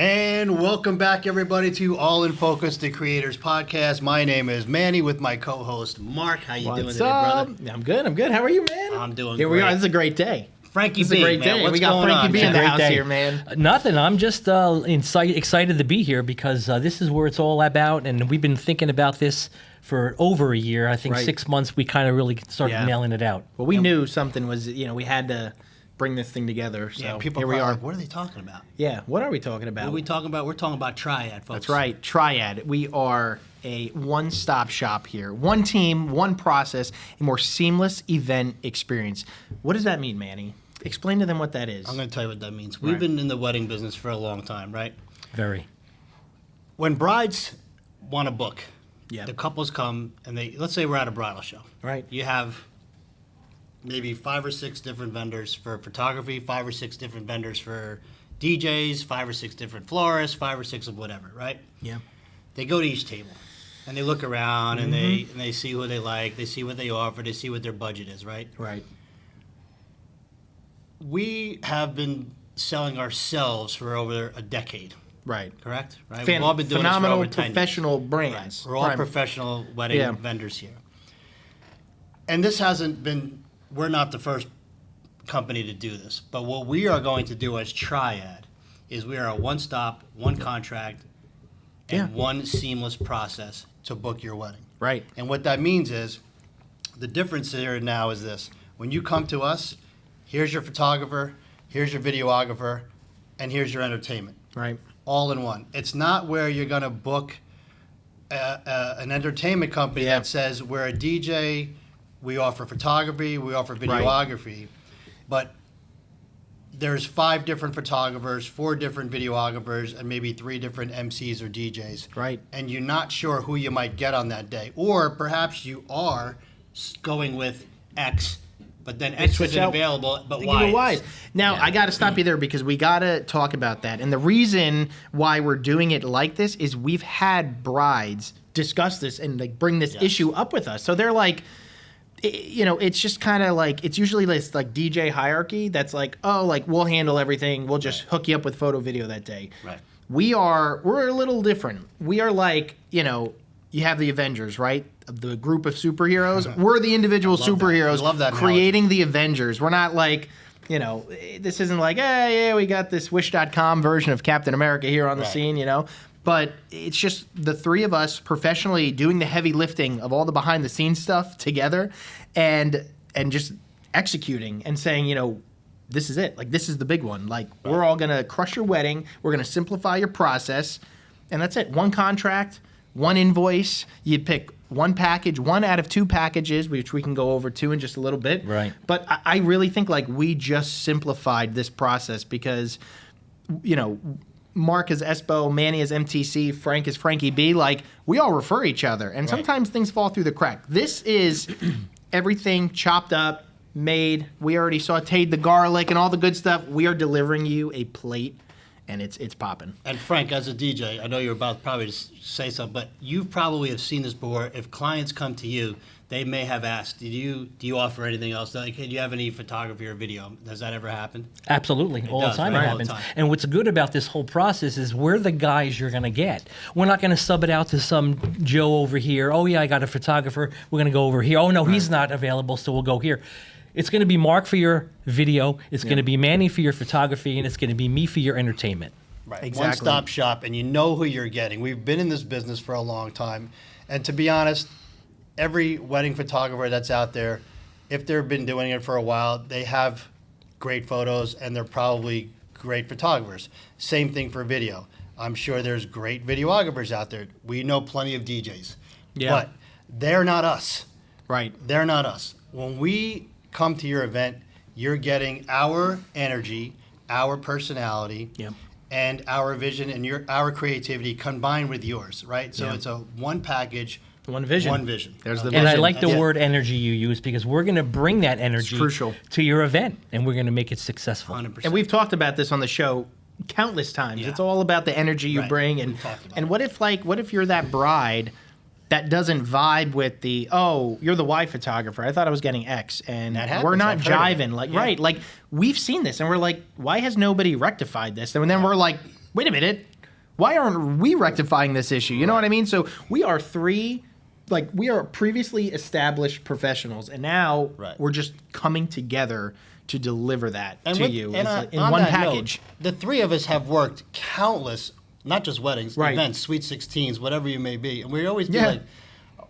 And welcome back, everybody, to All in Focus, the Creators Podcast. My name is Manny with my co-host, Mark. How you doing today, brother? I'm good. How are you, man? I'm doing Here great. we are. This is a great day. Frankie This B, is a great man. day. What's We got going Frankie on, B in man? the Great house day. here, man. Nothing. I'm just excited to be here because this is where it's all about, and we've been thinking about this for over a year. I think Right. 6 months. We kind of really started Yeah. nailing it out. Well, we knew something was, we had to bring this thing together. So Yeah, people here we probably are. like, what are they talking about? Yeah, what are we talking What about? are we talking about? We're talking about TRIADE, folks. That's right, TRIADE. We are a one-stop shop here. One team, one process, a more seamless event experience. What does that mean, Manny? Explain to them what that is. I'm going to tell you what that means. We've been in the wedding business for a long time, right? Very. When brides want to book, Yeah. the couples come and let's say we're at a bridal show. Right. You have maybe 5 or 6 different vendors for photography, 5 or 6 different vendors for DJs, 5 or 6 different florists, 5 or 6 of whatever, right? Yeah. They go to each table and they look around and they see who they like, they see what they offer, they see what their budget is, right? Right. We have been selling ourselves for over a decade, Right. correct? Right? We've all been doing Phenomenal this for over 10 professional years. brands. We're all Right. professional wedding Yeah. vendors here. And this hasn't been, we're not the first company to do this, but what we are going to do as TRIADE is we are a one-stop, one contract, and Yeah. one seamless process to book your wedding. Right. And what that means is, the difference here now is this. When you come to us, here's your photographer, here's your videographer, and here's your entertainment, Right. all in one. It's not where you're going to book an entertainment company Yeah. that says we're a DJ, we offer photography, we offer videography, but there's 5 different photographers, 4 different videographers, and maybe 3 different MCs or DJs. Right. And you're not sure who you might get on that day. Or perhaps you are going with X, but then X switch isn't out. available, but Think Y of it is. wise. Now, Yeah. I got to stop you there because we got to talk about that. And the reason why we're doing it like this is we've had brides discuss this and like bring this Yes. issue up with us. So they're like, it's just kind of like, it's usually this like DJ hierarchy that's like, oh, like we'll handle everything. We'll just hook you up with photo video that day. Right. We're a little different. We are like, you have the Avengers, right? The group of superheroes. We're the individual love that. superheroes I love that creating the Avengers. We're not like, this isn't like, yeah, we got this Wish.com version of Captain America here on the Right. scene, But it's just the 3 of us professionally doing the heavy lifting of all the behind the scenes stuff together and just executing and saying, this is it. Like, this is the big one. Like, we're all going to crush your wedding. We're going to simplify your process. And that's it. One contract, one invoice. You pick one package, 1 out of 2 packages, which we can go over to in just a little bit. Right. But I really think, like, we just simplified this process because, Mark is Espo, Manny is MTC, Frank is Frankie B. Like, we all refer each other. And sometimes things fall through the crack. This is everything chopped up, made. We already sauteed the garlic and all the good stuff. We are delivering you a plate, and it's popping. And Frank, as a DJ, I know you're about probably to say something, but you probably have seen this before. If clients come to you, they may have asked, do you offer anything else? Like, do you have any photography or video? Does that ever happen? Absolutely. All does, the time right? it All the happens. time. And what's good about this whole process is we're the guys you're going to get. We're not going to sub it out to some Joe over here. Oh, yeah, I got a photographer. We're going to go over here. Oh, no, he's not available, so we'll go here. It's going to be Mark for your video. It's going to be Manny for your photography. And it's going to be me for your entertainment. Right. Exactly. One-stop shop, and you know who you're getting. We've been in this business for a long time. And to be honest, every wedding photographer that's out there, if they've been doing it for a while, they have great photos and they're probably great photographers. Same thing for video. I'm sure there's great videographers out there. We know plenty of DJs. Yeah. But they're not us. Right. They're not us. When we come to your event, you're getting our energy, our personality, Yep. and our vision and our creativity combined with yours, right? So Yeah. it's a one package, One vision. one vision. There's the And I vision. like the Yeah. word energy you use because we're going to bring that energy crucial. to your event, and we're going to make it successful. 100%. And we've talked about this on the show countless times. Yeah. It's all about the energy you Right. bring. And We've talked about and it. what if you're that bride that doesn't vibe with the, oh, you're the Y photographer. I thought I was getting X, and That happens. we're not I've heard of it. jiving. Like, Yeah. right? Like, we've seen this, and we're like, why has nobody rectified this? And then we're like, wait a minute, Why aren't we rectifying this issue? You know what I mean? So we are we are previously established professionals, and now we're just coming together to deliver that to you in one package. Note, the three of us have worked countless, not just weddings, events, sweet 16s, whatever you may be, and we always be like,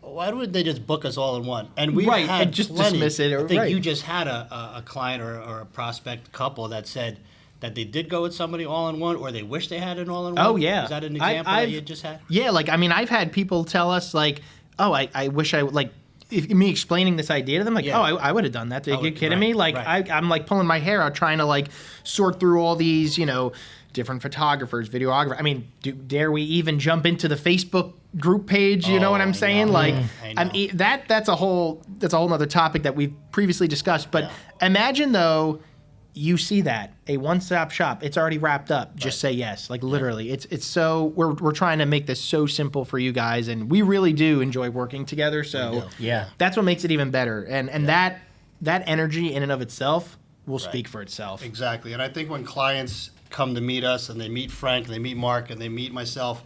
why wouldn't they just book us all in one? And we've had and just plenty. dismiss it. I think you just had a client or a prospect couple that said that they did go with somebody all in one, or they wish they had an all in one. Oh yeah, is that an example that you just had? Yeah, like I mean, I've had people tell us like, oh, I wish I would like. If me explaining this idea to them, like, I would have done that. Are you kidding me? Like, I'm like pulling my hair out trying to like sort through all these, different photographers, videographers. I mean, dare we even jump into the Facebook group page? You know what I'm saying? Like, I mean, that's a whole other topic that we've previously discussed. But imagine though, you see that a one-stop shop, it's already wrapped up. Just say yes, like literally. It's so we're trying to make this so simple for you guys, and we really do enjoy working together. So that's what makes it even better. And that energy in and of itself will speak for itself. Exactly. And I think when clients come to meet us and they meet Frank and they meet Mark and they meet myself,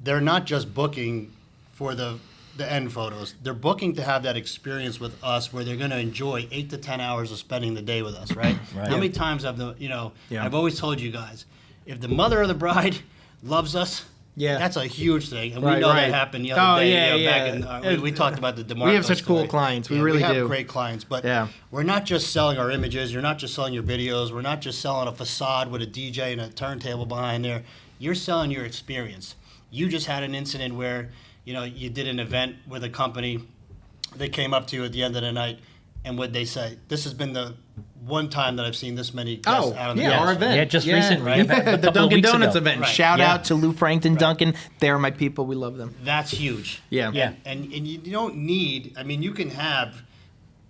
they're not just booking for the end photos. They're booking to have that experience with us where they're going to enjoy 8 to 10 hours of spending the day with us, right? How many times have I've always told you guys, if the mother of the bride loves us, that's a huge thing. And we know that happened the other day. Back in, we talked about the DeMarco We have such story. cool clients. We really do. We have do. great clients. But we're not just selling our images. You're not just selling your videos. We're not just selling a facade with a DJ and a turntable behind there. You're selling your experience. You just had an incident where you did an event with a company. They came up to you at the end of the night, and what they say, this has been the one time that I've seen this many guests out on the our event. Yeah, just recently. Right? The Dunkin' Donuts event. Right. Shout out to Lou Frankton Dunkin'. They're my people. We love them. That's huge. Yeah. And you don't need, you can have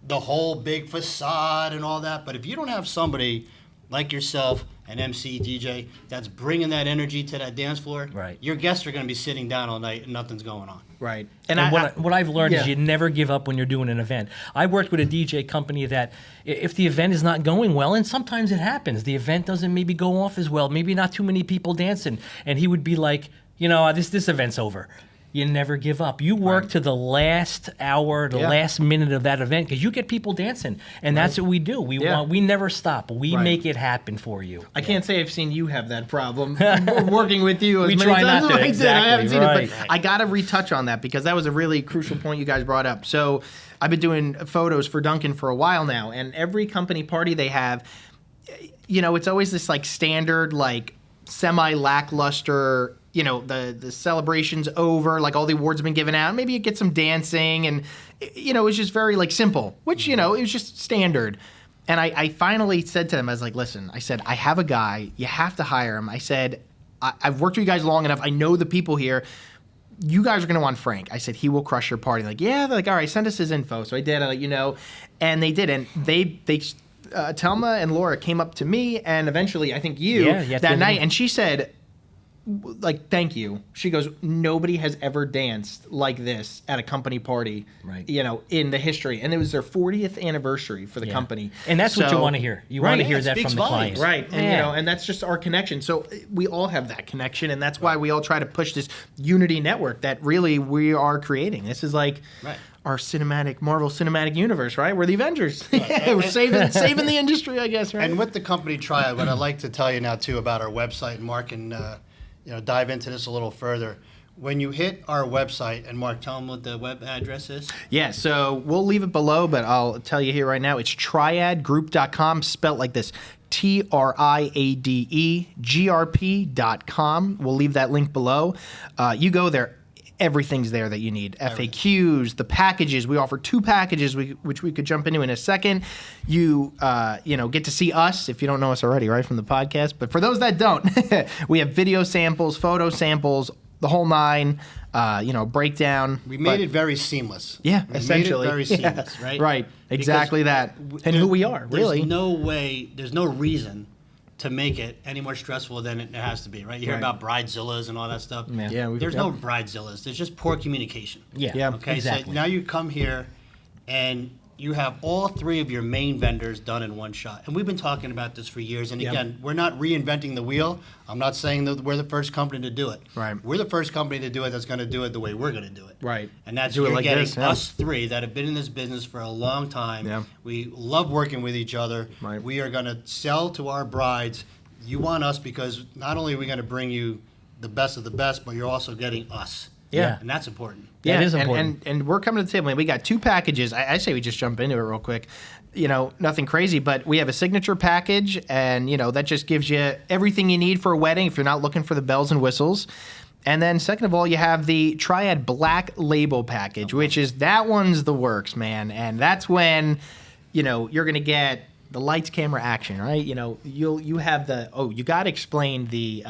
the whole big facade and all that, but if you don't have somebody like yourself, an MC, DJ, that's bringing that energy to that dance floor, your guests are going to be sitting down all night and nothing's going on. Right. And what I've learned is you never give up when you're doing an event. I worked with a DJ company that if the event is not going well, and sometimes it happens, the event doesn't maybe go off as well, maybe not too many people dancing, and he would be like, this event's over. You never give up. You work to the last hour, the last minute of that event because you get people dancing, and that's what we do. We never stop. We make it happen for you. I can't say I've seen you have that problem working with you. We try not to. I haven't seen it, but I got to retouch on that because that was a really crucial point you guys brought up. So I've been doing photos for Dunkin' for a while now, and every company party they have, it's always this like standard like semi-lackluster. The celebration's over, like all the awards have been given out. Maybe you get some dancing and, it's just very like simple, which, it was just standard. And I finally said to them, I was like, listen, I said, I have a guy, you have to hire him. I said, I've worked with you guys long enough. I know the people here. You guys are going to want Frank. I said, he will crush your party. Like, yeah, they're like, all right, send us his info. So I did, and they did. And they Telma and Laura came up to me and eventually I think you that night. And she said, like, thank you. She goes, nobody has ever danced like this at a company party, in the history. And it was their 40th anniversary for the company. And that's what you want to hear. You want to hear that from the clients. Right. And, and that's just our connection. So we all have that connection. And that's why we all try to push this unity network that really we are creating. This is like our Marvel cinematic universe, right? We're the Avengers. We're saving the industry, I guess, right? And with the company TRIADE, what I'd like to tell you now, too, about our website, and Mark can dive into this a little further. When you hit our website, and Mark, tell them what the web address is. Yeah, so we'll leave it below, but I'll tell you here right now. It's triadegroup.com, spelled like this, TRIADEGRP.com. We'll leave that link below. You go there. Everything's there that you need. FAQs, the packages. We offer 2 packages, which we could jump into in a second. You get to see us if you don't know us already, right, from the podcast. But for those that don't, we have video samples, photo samples, the whole 9. Breakdown. We made it very seamless. Yeah, we essentially. made it very seamless, right? Right, exactly that. And who we are, really. There's no reason to make it any more stressful than it has to be, right? You hear about bridezillas and all that stuff. There's no bridezillas. There's just poor communication. Yeah. Okay, exactly. so now you come here and you have all three of your main vendors done in one shot. And we've been talking about this for years. And again, we're not reinventing the wheel. I'm not saying that we're the first company to do it. Right. We're the first company to do it that's going to do it the way we're going to do it. Right. And that's Do it you're like getting this, yeah. us three that have been in this business for a long time. Yeah. We love working with each other. Right. We are going to sell to our brides. You want us because not only are we going to bring you the best of the best, but you're also getting us. Yeah. And that's important. That is and, important. And we're coming to the table. And we got 2 packages. I say we just jump into it real quick. You know, nothing crazy, but we have a signature package, and, you know, that just gives you everything you need for a wedding if you're not looking for the bells and whistles. And then second of all, you have the Triad Black Label package, which is, that one's the works, man. And that's when, you know, you're going to get the lights, camera, action, right? You know, you have the, you got to explain the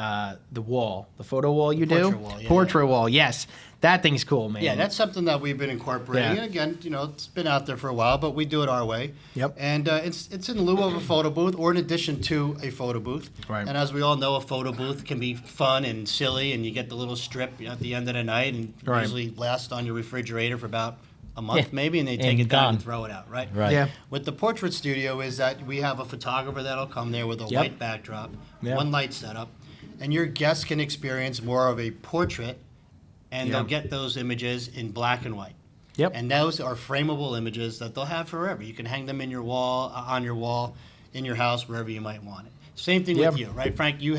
wall, the photo wall you do? portrait wall, yeah, Portrait wall, yes. That thing's cool, man. Yeah, that's something that we've been incorporating. Yeah. And again, you know, it's been out there for a while, but we do it our way. Yep. And it's in lieu of a photo booth or in addition to a photo booth. Right. And as we all know, a photo booth can be fun and silly, and you get the little strip, you know, at the end of the night, and Right. usually lasts on your refrigerator for about a month, Yeah. maybe, and they take And it down and gone. throw it out, right? Right. Yeah. With the portrait studio is that we have a photographer that'll come there with a Yep. white backdrop, Yep. one light setup, and your guests can experience more of a portrait, and they'll Yep. get those images in black and white. Yep. And those are frameable images that they'll have forever. You can hang them in your wall, on your wall, in your house, wherever you might want it. Same thing Yep. with you, right, Frank? You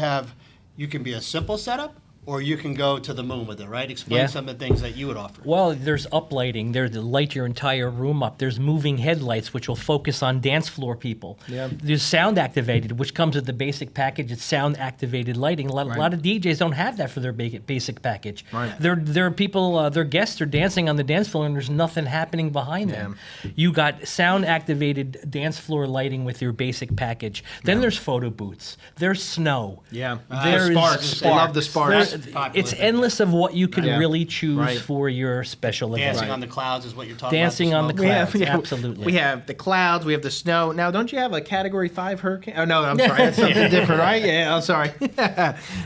can be a simple setup, or you can go to the moon with it, right? Explain Yeah. some of the things that you would offer. Well, there's uplighting. There's to light your entire room up. There's moving headlights, which will focus on dance floor people. Yeah. There's sound activated, which comes with the basic package. It's sound activated lighting. A lot of DJs don't have that for their basic package. Right. There are people, their guests are dancing on the dance floor, and there's nothing happening behind them. You got sound activated dance floor lighting with your basic package. Then there's photo booths. There's snow. Yeah. There's Sparks. I love the sparks. Popular It's thing. endless of what you could Yeah. really choose Right. for your special event. Dancing on the clouds is what you're talking Dancing about. on the smoke. clouds. Absolutely. We have the clouds. We have the snow. Now, don't you have a Category 5 hurricane? Oh no, I'm sorry. That's something different, right? Yeah, I'm sorry.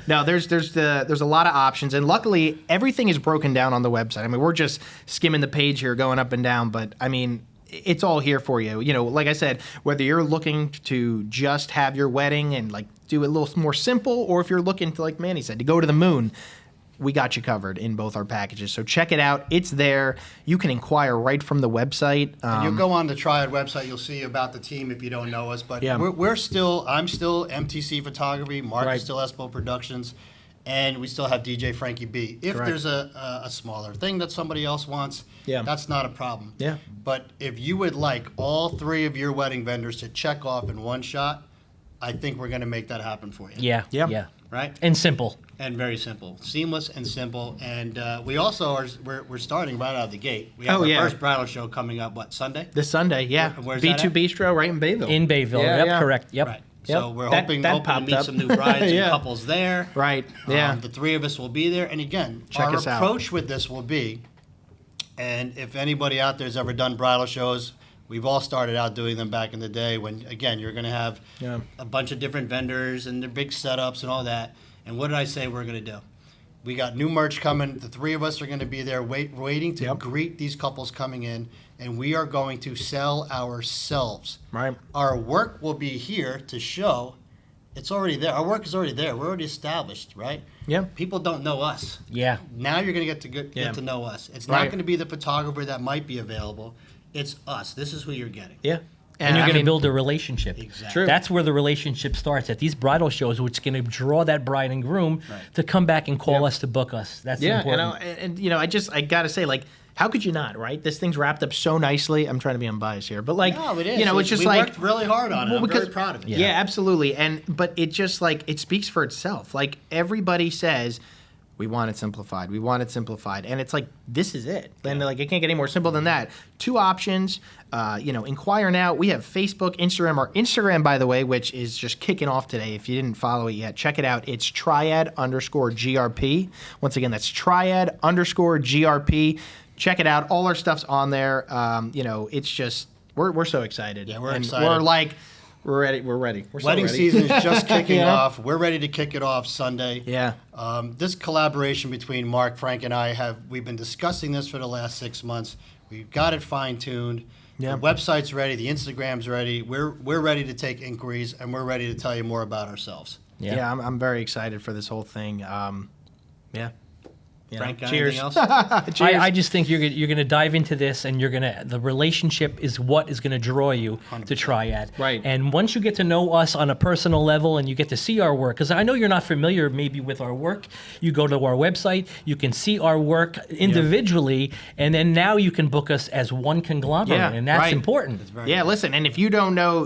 No, there's a lot of options, and luckily everything is broken down on the website. I mean, we're just skimming the page here, going up and down, but I mean, it's all here for you. You know, like I said, whether you're looking to just have your wedding and like do it a little more simple, or if you're looking to, like Manny said, to go to the moon, we got you covered in both our packages. So check it out. It's there. You can inquire right from the website. You'll go on the Triad website. You'll see about the team if you don't know us. But Yeah. I'm still MTC Photography. Mark Right. is still Espo Productions, and we still have DJ Frankie B. If Correct. there's a smaller thing that somebody else wants, Yeah. that's not a problem. Yeah. But if you would like all three of your wedding vendors to check off in one shot, I think we're going to make that happen for you. Yeah, Yeah. yeah. Right? And simple. And very simple, seamless and simple. And we also we're starting right out of the gate. We have Oh, our yeah. first bridal show coming up. What, Sunday? This Sunday, yeah. Where's that B2 at? Bistro right in Bayville. In Bayville. Yeah, Yep, yeah. correct. Yep. Right. Yep. So we're That hoping to popped meet up. some new brides Yeah. and couples there. Right, yeah. The three of us will be there. And again, Check our us out. approach with this will be, and if anybody out there has ever done bridal shows, we've all started out doing them back in the day when, again, you're going to have Yeah. a bunch of different vendors and their big setups and all that. And what did I say we're going to do? We got new merch coming. The three of us are going to be there waiting to Yep. greet these couples coming in, and we are going to sell ourselves. Right. Our work will be here to show it's already there. Our work is already there. We're already established, right? Yeah. People don't know us. Yeah. Now you're going to get Yeah. to know us. It's Right. not going to be the photographer that might be available. It's us. This is who you're getting. Yeah. And you're I going to mean, build a relationship. Exactly. True. That's where the relationship starts at these bridal shows, which is going to draw that bride and groom Right. to come back and call Yep. us to book us. That's Yeah, important. and you know, I got to say, like, how could you not, right? This thing's wrapped up so nicely. I'm trying to be unbiased here, but like, No, it is. you know, it's just we like, worked really hard on it. well, I'm because- very proud of it. yeah, absolutely. But it just like, it speaks for itself. Like, everybody says, we want it simplified. We want it simplified. And it's like, this is it. And like, it can't get any more simple than that. 2 options, you know, inquire now. We have Facebook, Instagram. Our Instagram, by the way, which is just kicking off today. If you didn't follow it yet, check it out. It's triad_GRP. Once again, that's triad_GRP. Check it out. All our stuff's on there. You know, it's just, we're so excited. Yeah, we're And excited. We're like, we're ready. We're ready. We're so Wedding ready. season is just kicking Yeah. off. We're ready to kick it off Sunday. Yeah. This collaboration between Mark, Frank, and we've been discussing this for the last 6 months. We've got it fine-tuned. Yeah. The website's ready. The Instagram's ready. We're ready to take inquiries, and we're ready to tell you more about ourselves. Yeah, I'm very excited for this whole thing. Yeah. You know, Frank, got cheers. anything else? Cheers. I just think you're gonna dive into this, and the relationship is what is gonna draw you to 100%. Triad. Right. And once you get to know us on a personal level, and you get to see our work, because I know you're not familiar maybe with our work. You go to our website, you can see our work individually, and then now you can book us as one conglomerate, Yeah, and that's right. important. Yeah, listen, and if you don't know,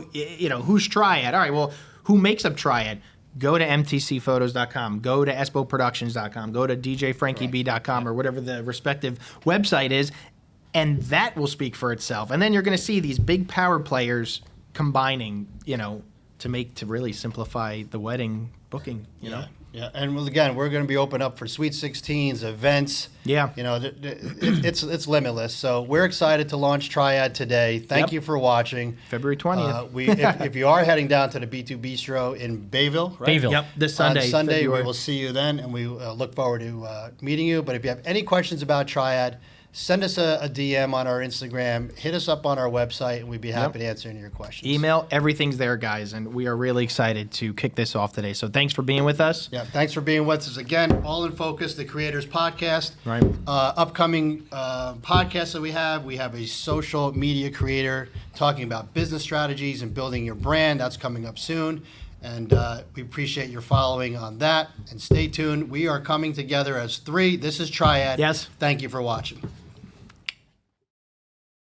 who's Triad, all right, well, who makes up Triad? Go to mtcphotos.com, go to espoproductions.com, go to djfrankieb.com or whatever the respective website is, and that will speak for itself. And then you're going to see these big power players combining, to really simplify the wedding booking, you know? Yeah, and again, we're going to be open up for Sweet 16s, events. Yeah. It's limitless. So we're excited to launch Triad today. Thank Yep. you for watching. February 20th. If you are heading down to the B2 Bistro in Bayville, right? Bayville. Yep, this Sunday. On Sunday, February. we will see you then, and we look forward to meeting you. But if you have any questions about Triad, send us a DM on our Instagram, hit us up on our website, and we'd be happy to answer any of your questions. Email, everything's there, guys, and we are really excited to kick this off today. So thanks for being with us. Yeah, thanks for being with us again. All in Focus, the Creators Podcast. Right. Upcoming podcasts that we have a social media creator talking about business strategies and building your brand. That's coming up soon. And we appreciate your following on that. And stay tuned. We are coming together as three. This is Triad. Yes. Thank you for watching.